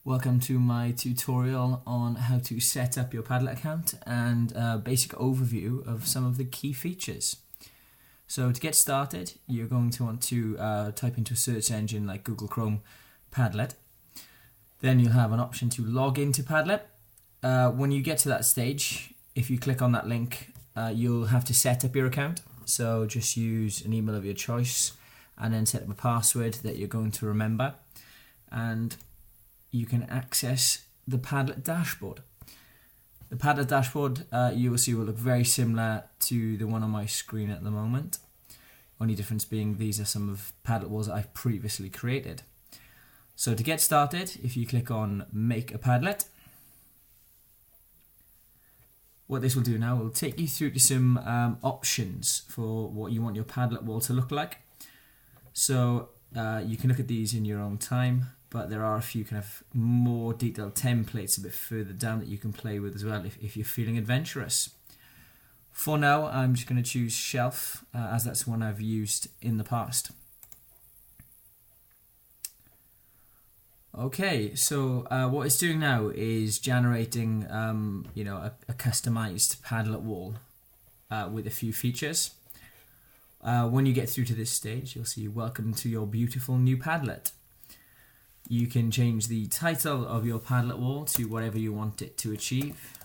Welcome to my tutorial on how to set up your Padlet account and a basic overview of some of the key features. So to get started, you're going to want to type into a search engine like Google Chrome Padlet. Then you'll have an option to log into Padlet. When you get to that stage, if you click on that link, you'll have to set up your account. So just use an email of your choice and then set up a password that you're going to remember. And you can access the Padlet dashboard. The Padlet dashboard you will see will look very similar to the one on my screen at the moment. Only difference being these are some of Padlet walls that I've previously created. So to get started, if you click on Make a Padlet, what this will do now will take you through to some options for what you want your Padlet wall to look like. So you can look at these in your own time, but there are a few kind of more detailed templates a bit further down that you can play with as well if you're feeling adventurous. For now, I'm just going to choose shelf as that's one I've used in the past. Okay, so what it's doing now is generating a customized Padlet wall with a few features. When you get through to this stage, you'll see welcome to your beautiful new Padlet. You can change the title of your Padlet wall to whatever you want it to achieve.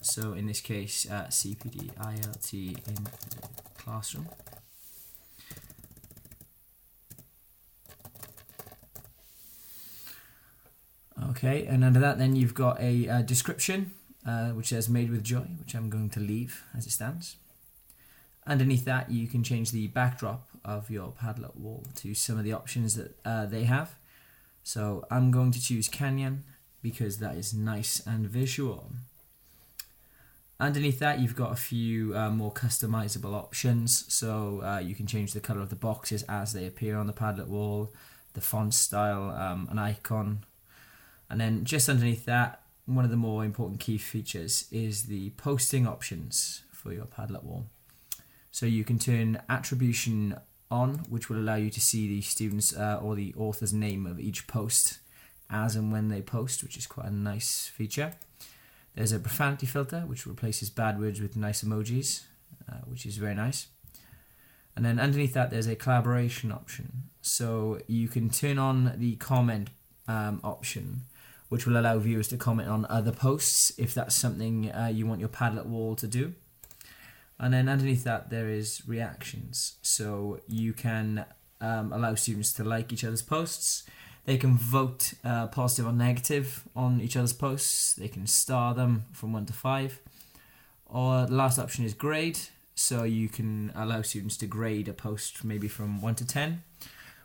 So in this case, CPD ILT in the classroom. Okay, and under that then you've got a description which says made with joy, which I'm going to leave as it stands. Underneath that you can change the backdrop of your Padlet wall to some of the options that they have. So I'm going to choose Canyon because that is nice and visual. Underneath that you've got a few more customizable options. So you can change the color of the boxes as they appear on the Padlet wall, the font style, an icon. And then just underneath that, one of the more important key features is the posting options for your Padlet wall. So you can turn attribution on, which will allow you to see the students or the author's name of each post as and when they post, which is quite a nice feature. There's a profanity filter, which replaces bad words with nice emojis, which is very nice. And then underneath that, there's a collaboration option. So you can turn on the comment option, which will allow viewers to comment on other posts if that's something you want your Padlet wall to do. And then underneath that there is reactions. So you can allow students to like each other's posts. They can vote positive or negative on each other's posts. They can star them from 1 to 5. Or the last option is grade. So you can allow students to grade a post maybe from 1 to 10,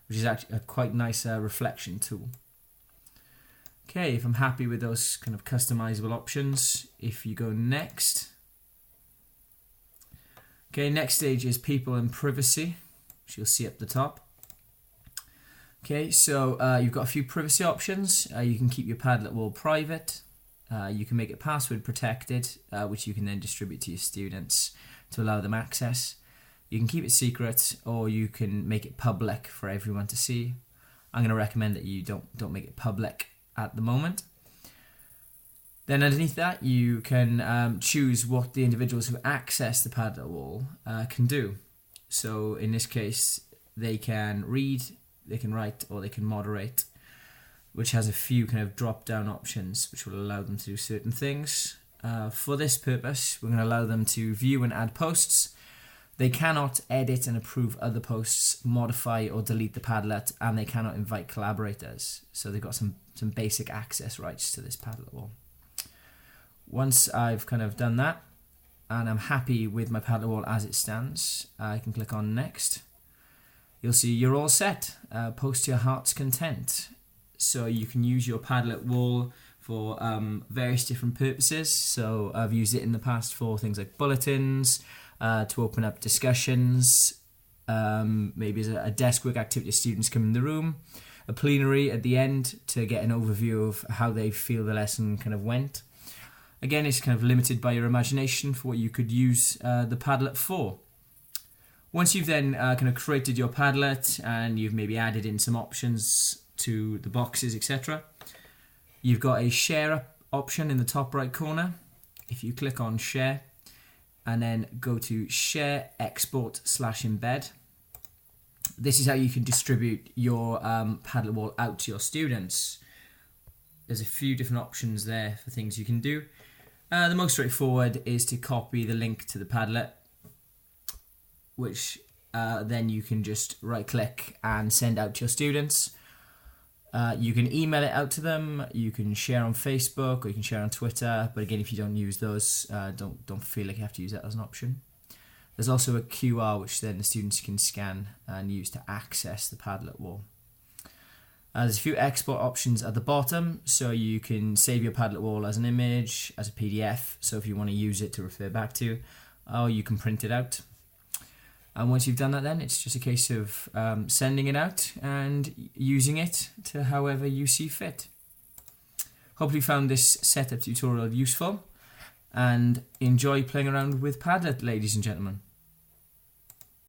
which is actually a quite nice reflection tool. Okay, if I'm happy with those kind of customizable options, if you go next. Okay, next stage is people and privacy, which you'll see up the top. Okay, so you've got a few privacy options. You can keep your Padlet wall private. You can make it password protected, which you can then distribute to your students to allow them access. You can keep it secret, or you can make it public for everyone to see. I'm going to recommend that you don't make it public at the moment. Then underneath that you can choose what the individuals who access the Padlet wall can do. So in this case they can read, they can write, or they can moderate, which has a few kind of drop down options which will allow them to do certain things. For this purpose we're going to allow them to view and add posts. They cannot edit and approve other posts, modify or delete the Padlet, and they cannot invite collaborators. So they've got some basic access rights to this Padlet wall. Once I've kind of done that and I'm happy with my Padlet wall as it stands, I can click on next. You'll see you're all set. Post to your heart's content. So you can use your Padlet wall for various different purposes. So I've used it in the past for things like bulletins, to open up discussions, maybe as a desk work activity as students come in the room, a plenary at the end to get an overview of how they feel the lesson kind of went. Again, it's kind of limited by your imagination for what you could use the Padlet for. Once you've then kind of created your Padlet and you've maybe added in some options to the boxes, etc., You've got a share option in the top right corner. If you click on share and then go to share export / embed, this is how you can distribute your Padlet wall out to your students. There's a few different options there for things you can do. The most straightforward is to copy the link to the Padlet, which then you can just right click and send out to your students. You can email it out to them, you can share on Facebook, or you can share on Twitter, but again, if you don't use those, don't feel like you have to use that as an option. There's also a QR which then the students can scan and use to access the Padlet wall. There's a few export options at the bottom, so you can save your Padlet wall as an image, as a PDF, so if you want to use it to refer back to, or you can print it out. And once you've done that, then it's just a case of sending it out and using it to however you see fit. Hopefully you found this setup tutorial useful and enjoy playing around with Padlet, ladies and gentlemen.